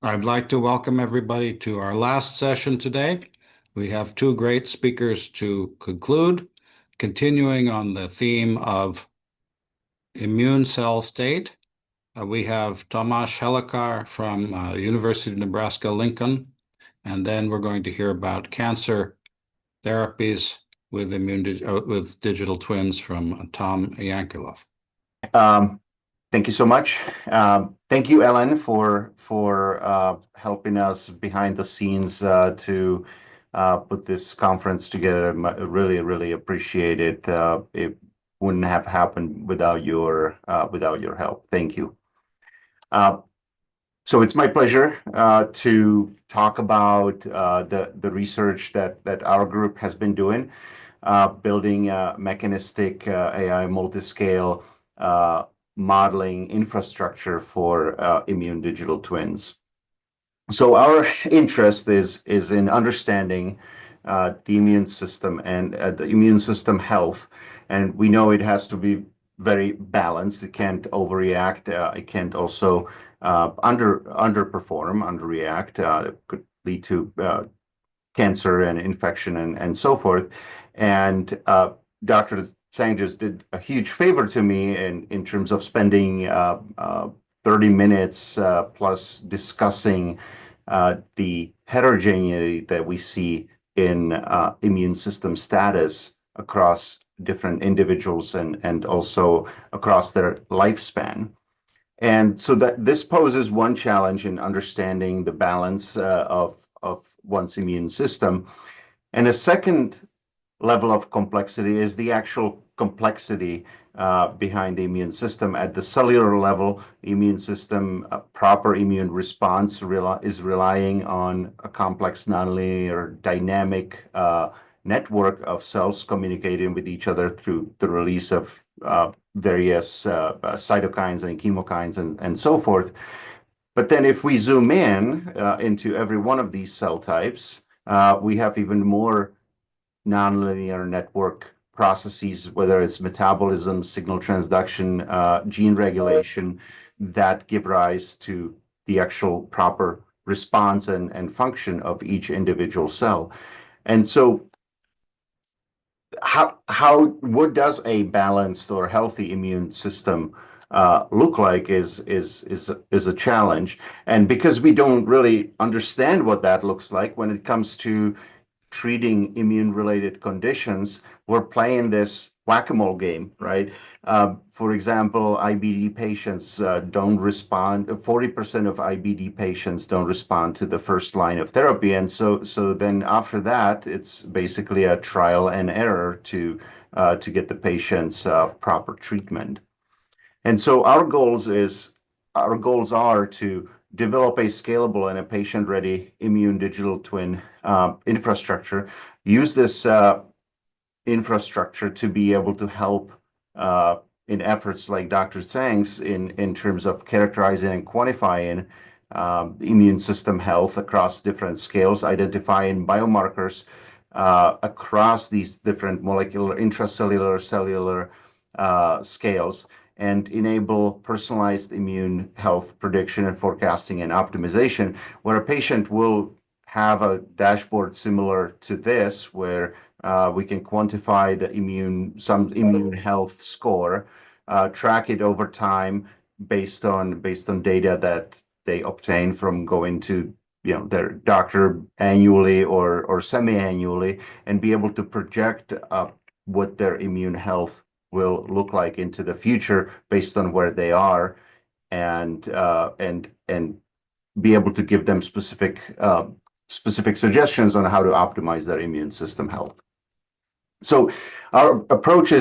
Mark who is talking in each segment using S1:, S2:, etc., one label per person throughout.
S1: I'd like to welcome everybody to our last session today. We have two great speakers to conclude, continuing on the theme of immune cell state. We have Tomas Helikar from University of Nebraska-Lincoln, and then we're going to hear about cancer therapies with with digital twins from Tom Yankelov.
S2: Thank you so much. Thank you, Ellen, for helping us behind the scenes to put this conference together. Really appreciate it. It wouldn't have happened without your help. Thank you. So it's my pleasure to talk about the research that our group has been doing, building a mechanistic AI multiscale modeling infrastructure for immune digital twins. So our interest is in understanding the immune system and the immune system health, and we know it has to be very balanced. It can't overreact. It can't also underreact. It could lead to cancer and infection and so forth. And Dr. Tsang just did a huge favor to me in terms of spending 30 minutes plus discussing the heterogeneity that we see in immune system status across different individuals and also across their lifespan. And so that this poses one challenge in understanding the balance of one's immune system. And a second level of complexity is the actual complexity behind the immune system. At the cellular level, the immune system, proper immune response is relying on a complex, nonlinear, dynamic network of cells communicating with each other through the release of various cytokines and chemokines and so forth. But then if we zoom in into every one of these cell types, we have even more nonlinear network processes, whether it's metabolism, signal transduction, gene regulation, that give rise to the actual proper response and function of each individual cell. And so what does a balanced or healthy immune system look like is a challenge. And because we don't really understand what that looks like when it comes to treating immune-related conditions, we're playing this whack-a-mole game, right? For example, IBD patients don't respond. 40% of IBD patients don't respond to the first line of therapy, and so then after that, it's basically a trial and error to get the patients proper treatment. And so our goals are to develop a scalable and a patient-ready immune digital twin infrastructure, use this infrastructure to be able to help in efforts like Dr. Tsang's in terms of characterizing and quantifying immune system health across different scales, identifying biomarkers across these different molecular, intracellular, cellular scales, and enable personalized immune health prediction and forecasting and optimization, where a patient will have a dashboard similar to this, where we can quantify some immune health score, track it over time based on data that they obtain from going to their doctor annually or semi-annually, and be able to project what their immune health will look like into the future based on where they are, and be able to give them specific suggestions on how to optimize their immune system health. So our approach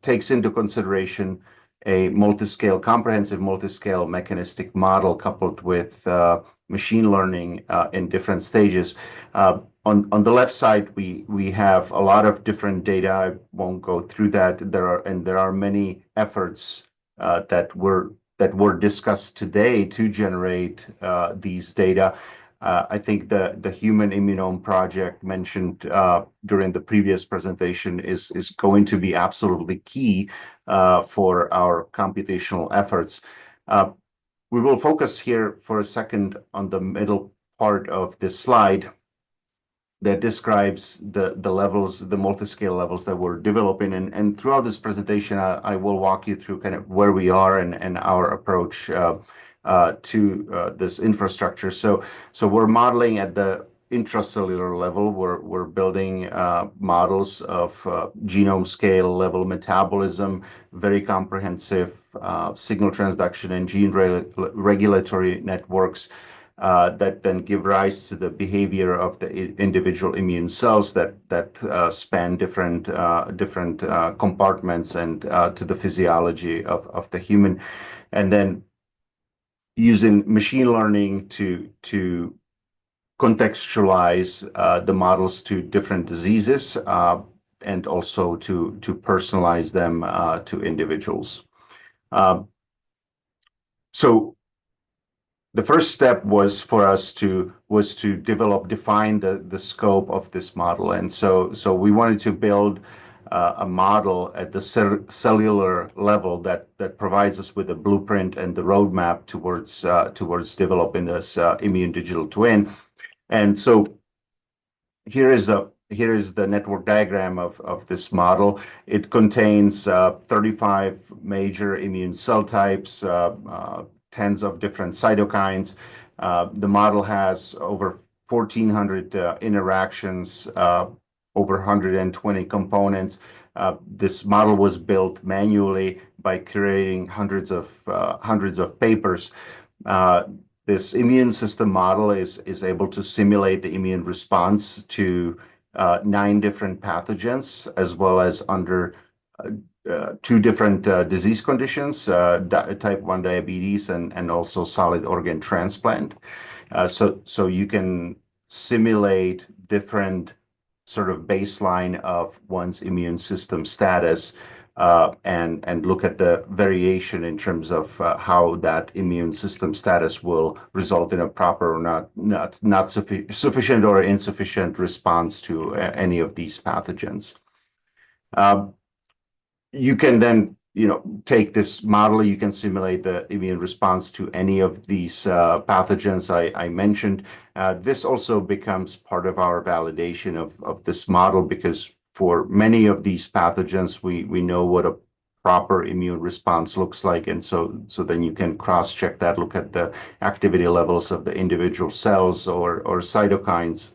S2: takes into consideration a comprehensive multiscale mechanistic model coupled with machine learning in different stages. On the left side, we have a lot of different data. I won't go through that. There are many efforts that were discussed today to generate these data. I think the Human Immunome Project mentioned during the previous presentation is going to be absolutely key for our computational efforts. We will focus here for a second on the middle part of this slide that describes the levels, the multiscale levels that we're developing. And throughout this presentation, I will walk you through kind of where we are and our approach to this infrastructure. So we're modeling at the intracellular level. We're building models of genome scale level metabolism, very comprehensive signal transduction and gene regulatory networks that then give rise to the behavior of the individual immune cells that span different compartments and to the physiology of the human, and then using machine learning to contextualize the models to different diseases and also to personalize them to individuals. So the first step was for us to define the scope of this model, and so we wanted to build a model at the cellular level that provides us with a blueprint and the roadmap towards developing this immune digital twin. And so here is the network diagram of this model. It contains 35 major immune cell types, tens of different cytokines. The model has over 1,400 interactions, over 120 components. This model was built manually by creating hundreds of papers. This immune system model is able to simulate the immune response to 9 different pathogens, as well as under 2 different disease conditions, type 1 diabetes and also solid organ transplant. So you can simulate different sort of baseline of one's immune system status and look at the variation in terms of how that immune system status will result in a proper or not sufficient or insufficient response to any of these pathogens. You can then, take this model, you can simulate the immune response to any of these pathogens I mentioned. This also becomes part of our validation of this model, because for many of these pathogens, we know what a proper immune response looks like. And so then you can cross-check that, look at the activity levels of the individual cells or cytokines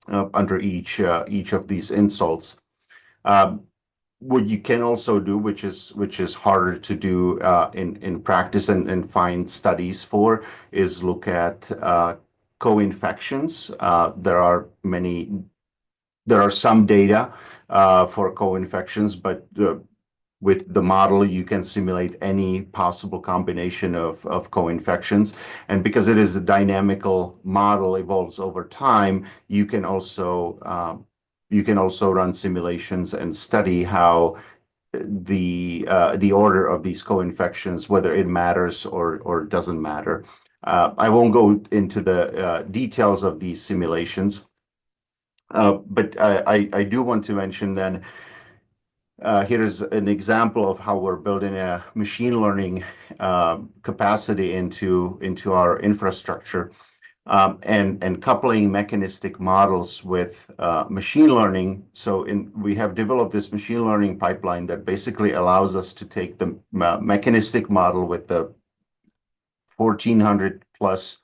S2: under each of these insults. What you can also do, which is harder to do in practice and find studies for, is look at co-infections. There are some data for co-infections, but with the model, you can simulate any possible combination of co-infections. And because it is a dynamical model, evolves over time, you can also run simulations and study how the order of these co-infections, whether it matters or doesn't matter. I won't go into the details of these simulations, but I do want to mention then, here is an example of how we're building a machine learning capacity into our infrastructure. And coupling mechanistic models with machine learning. So we have developed this machine learning pipeline that basically allows us to take the mechanistic model with the 1,400 plus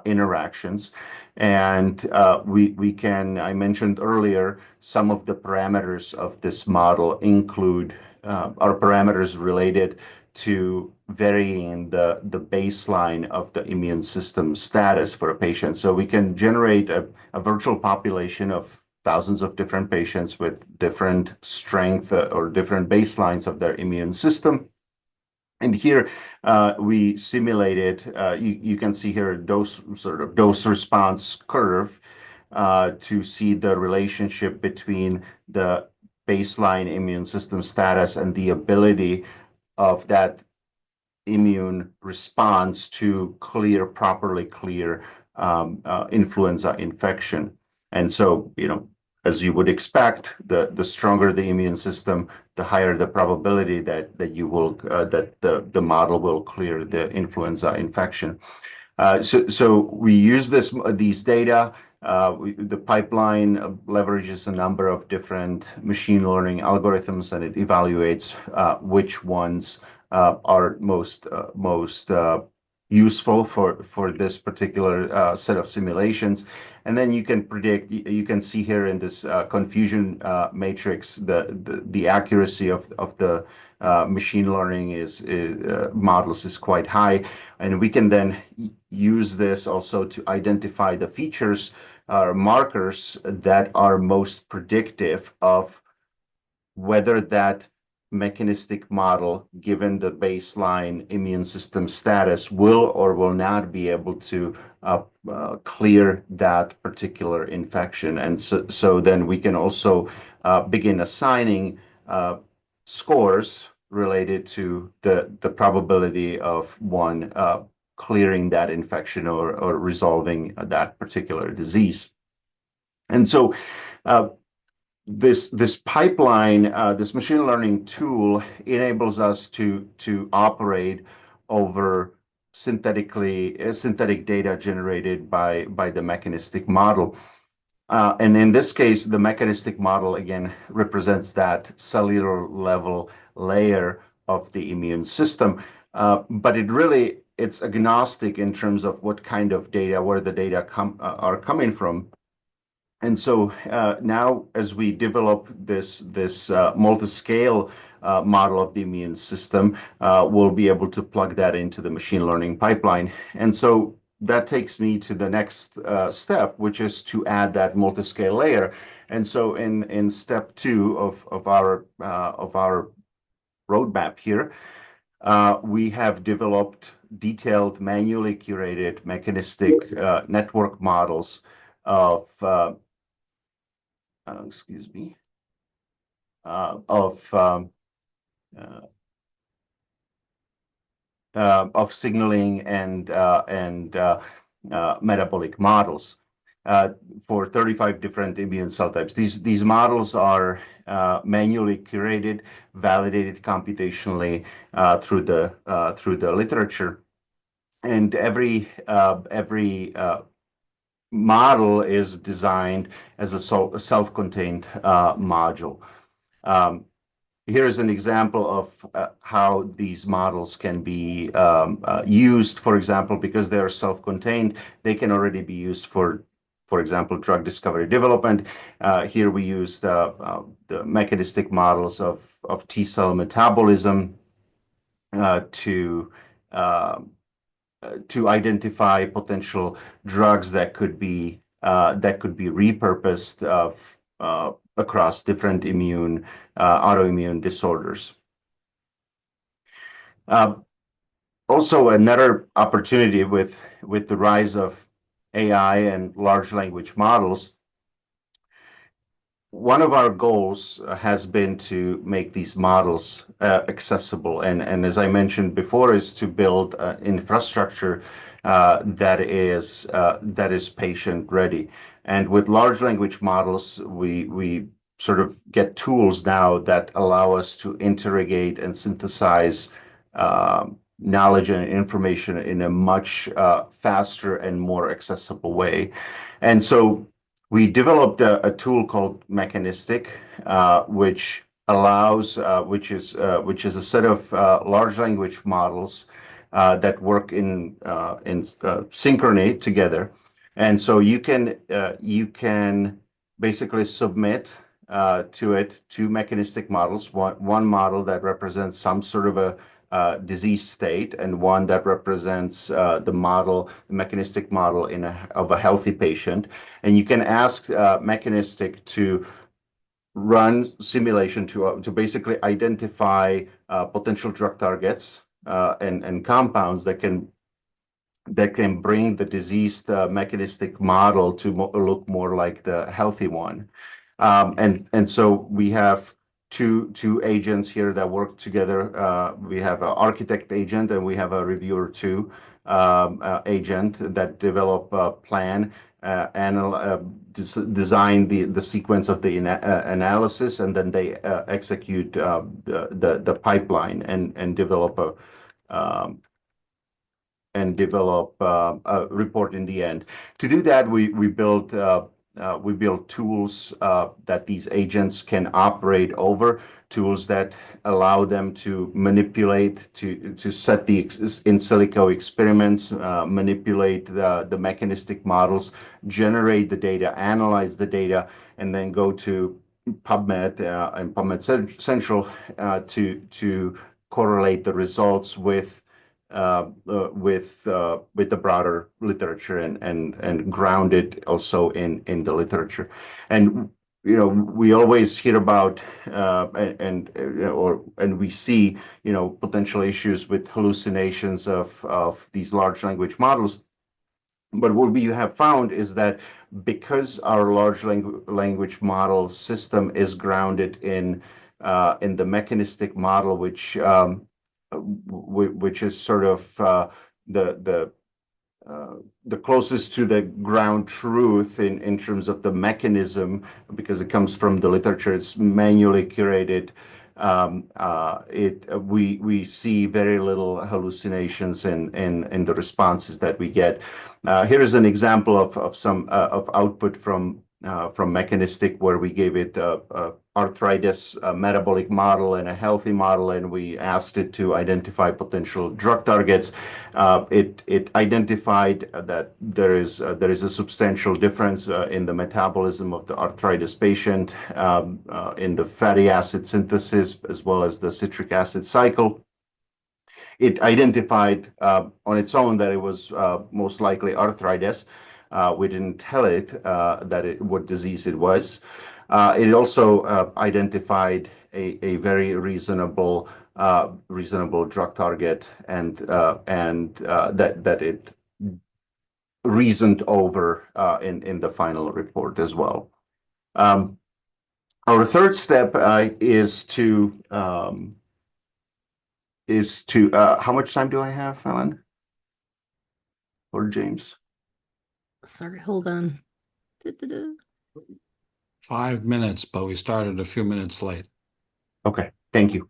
S2: interactions. And I mentioned earlier, some of the parameters of this model include are parameters related to varying the baseline of the immune system status for a patient. So we can generate a virtual population of thousands of different patients with different strength or different baselines of their immune system. And here we simulated, you can see here a dose response curve to see the relationship between the baseline immune system status and the ability of that immune response to properly clear influenza infection. And so, as you would expect, the stronger the immune system, the higher the probability that the model will clear the influenza infection. So we use these data. The pipeline leverages a number of different machine learning algorithms, and it evaluates which ones are most useful for this particular set of simulations. And then you can predict. You can see here in this confusion matrix the accuracy of the machine learning models is quite high, and we can then use this also to identify the features or markers that are most predictive of whether that mechanistic model, given the baseline immune system status, will or will not be able to clear that particular infection. And so then we can also begin assigning scores related to the probability of one clearing that infection or resolving that particular disease. And so this pipeline, this machine learning tool enables us to operate over synthetic data generated by the mechanistic model. And in this case, the mechanistic model, again, represents that cellular level layer of the immune system. But it's agnostic in terms of what kind of data, where the data are coming from. And so now, as we develop this multiscale model of the immune system, we'll be able to plug that into the machine learning pipeline. And so that takes me to the next step, which is to add that multiscale layer. And so in step 2 of our roadmap here, we have developed detailed, manually curated mechanistic network models of signaling and metabolic models for 35 different immune cell types. These models are manually curated, validated computationally through the literature, and every model is designed as a self-contained module. Here's an example of how these models can be used. For example, because they are self-contained, they can already be used for example, drug discovery development. Here we use the mechanistic models of T-cell metabolism to identify potential drugs that could be repurposed across different autoimmune disorders. Also, another opportunity with the rise of AI and large language models, one of our goals has been to make these models accessible, and as I mentioned before, is to build infrastructure that is patient ready. And with large language models, we sort of get tools now that allow us to interrogate and synthesize knowledge and information in a much faster and more accessible way. And so we developed a tool called Mechanistic, which is a set of large language models that work in synchrony together. And so you can basically submit two mechanistic models, one model that represents some sort of a disease state, and one that represents the mechanistic model of a healthy patient. And you can ask Mechanistic to run simulation to basically identify potential drug targets and compounds that can bring the diseased mechanistic model to look more like the healthy one. And so we have two agents here that work together. We have an architect agent and we have a reviewer 2. agent that develop a plan, design the sequence of the analysis, and then they execute the pipeline and develop a report in the end. To do that, we built tools that these agents can operate over, tools that allow them to manipulate, to set the in silico experiments, manipulate the mechanistic models, generate the data, analyze the data, and then go to PubMed and PubMed Central to correlate the results with the broader literature and ground it also in the literature. And we always hear about and we see potential issues with hallucinations of these large language models. But what we have found is that because our large language model system is grounded in the mechanistic model, which is sort of the closest to the ground truth in terms of the mechanism, because it comes from the literature, it's manually curated. We see very little hallucinations in the responses that we get. Here is an example of some output from Mechanistic, where we gave it arthritis, a metabolic model, and a healthy model, and we asked it to identify potential drug targets. It identified that there is a substantial difference in the metabolism of the arthritis patient, in the fatty acid synthesis, as well as the citric acid cycle. It identified on its own that it was most likely arthritis. We didn't tell it what disease it was. It also identified a very reasonable drug target, and that it reasoned over in the final report as well. Our third step is to how much time do I have, Ellen? Or James?
S3: Sorry, hold on.
S1: 5 minutes, but we started a few minutes late.
S2: Okay, thank you.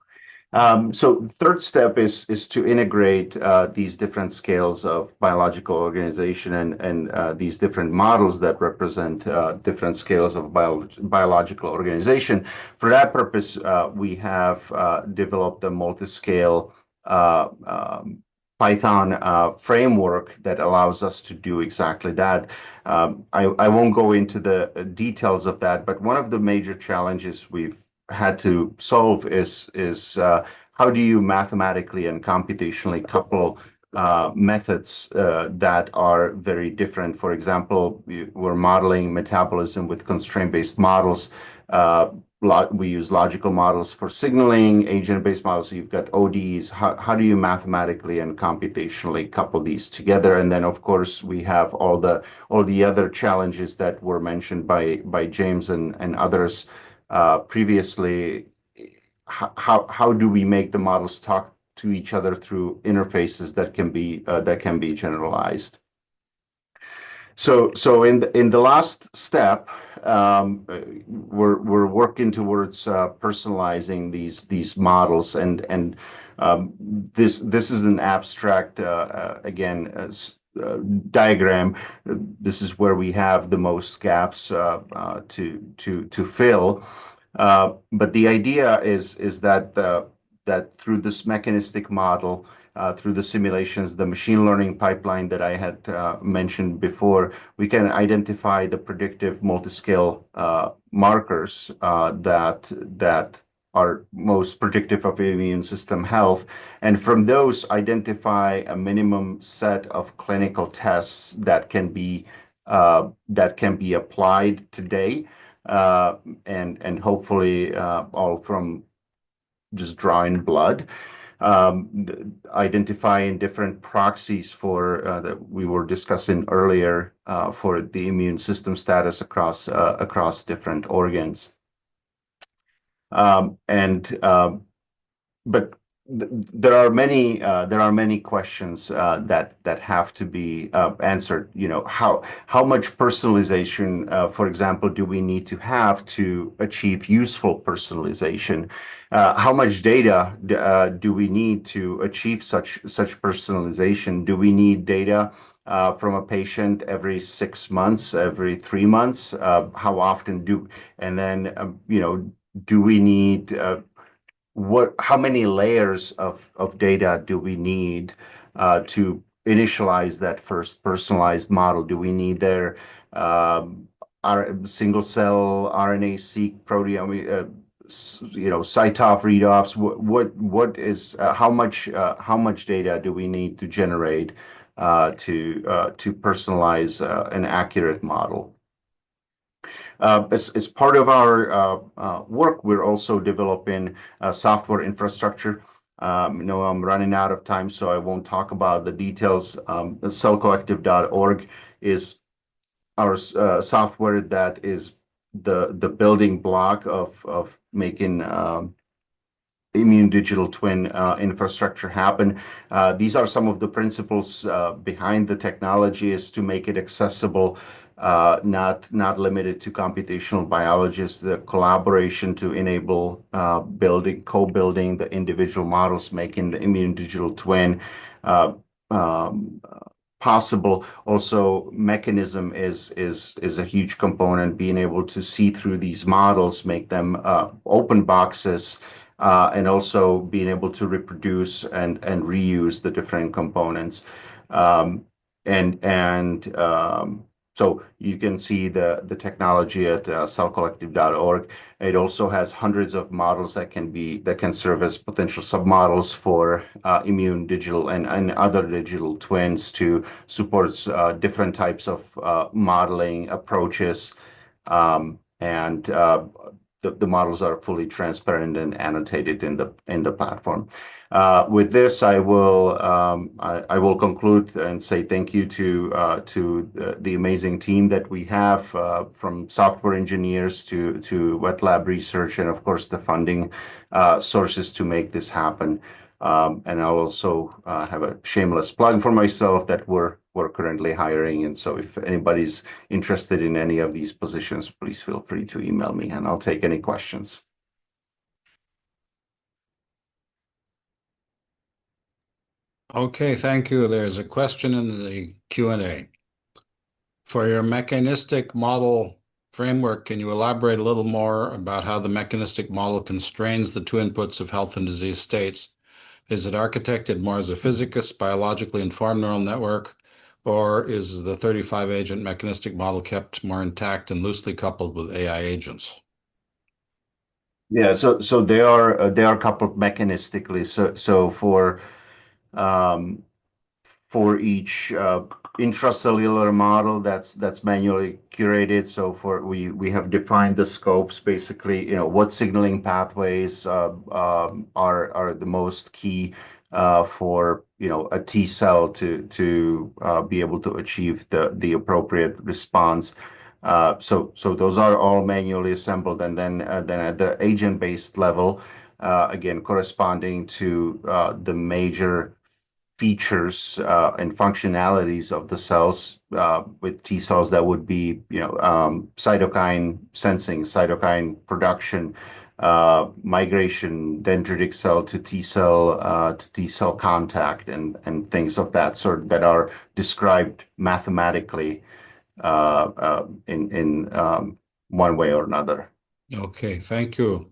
S2: So the third step is to integrate these different scales of biological organization and these different models that represent different scales of biological organization. For that purpose, we have developed a multiscale Python framework that allows us to do exactly that. I won't go into the details of that, but one of the major challenges we've had to solve is how do you mathematically and computationally couple methods that are very different. For example, we're modeling metabolism with constraint-based models. We use logical models for signaling, agent-based models. So you've got ODEs. How do you mathematically and computationally couple these together? And then, of course, we have all the other challenges that were mentioned by James and others previously. How do we make the models talk to each other through interfaces that can be generalized? So in the last step, we're working towards personalizing these models, and this is an abstract again diagram. This is where we have the most gaps to fill. But the idea is that through this mechanistic model, through the simulations, the machine learning pipeline that I had mentioned before, we can identify the predictive multiscale markers that are most predictive of immune system health, and from those identify a minimum set of clinical tests that can be applied today, and hopefully all from just drawing blood. Identifying different proxies for that we were discussing earlier for the immune system status across different organs. But there are many questions that have to be answered. How much personalization, for example, do we need to have to achieve useful personalization? How much data do we need to achieve such personalization? Do we need data from a patient every 6 months, every 3 months? How often and then do we need how many layers of data do we need to initialize that first personalized model? Do we need their our single cell RNA-seq proteome, CyTOF readoffs? What is how much data do we need to generate to personalize an accurate model? As part of our work, we're also developing software infrastructure. I'm running out of time, so I won't talk about the details. Cellcollective.org is our software that is the building block of making immune digital twin infrastructure happen. These are some of the principles behind the technology, is to make it accessible, not limited to computational biologists, the collaboration to enable co-building the individual models, making the immune digital twin possible. Also, mechanism is a huge component, being able to see through these models, make them open boxes, and also being able to reproduce and reuse the different components. So you can see the technology at cellcollective.org. It also has hundreds of models that can serve as potential submodels for immune digital and other digital twins to support different types of modeling approaches. The models are fully transparent and annotated in the platform. With this, I will conclude and say thank you to the amazing team that we have, from software engineers to wet lab research, and of course the funding sources to make this happen. And I'll also have a shameless plug for myself that we're currently hiring. And so if anybody's interested in any of these positions, please feel free to email me and I'll take any questions.
S1: Okay, thank you. There's a question in the Q&A. For your mechanistic model framework, can you elaborate a little more about how the mechanistic model constrains the two inputs of health and disease states? Is it architected more as a physicist, biologically informed neural network, or is the 35-agent mechanistic model kept more intact and loosely coupled with AI agents?
S2: Yeah, so they are coupled mechanistically. So for each intracellular model that's manually curated. So we have defined the scopes, basically, what signaling pathways are the most key for a T cell to be able to achieve the appropriate response. So those are all manually assembled, and then at the agent-based level, again corresponding to the major features and functionalities of the cells, with T cells that would be cytokine sensing, cytokine production, migration, dendritic cell to T cell contact, and things of that sort that are described mathematically in one way or another.
S1: Okay, thank you.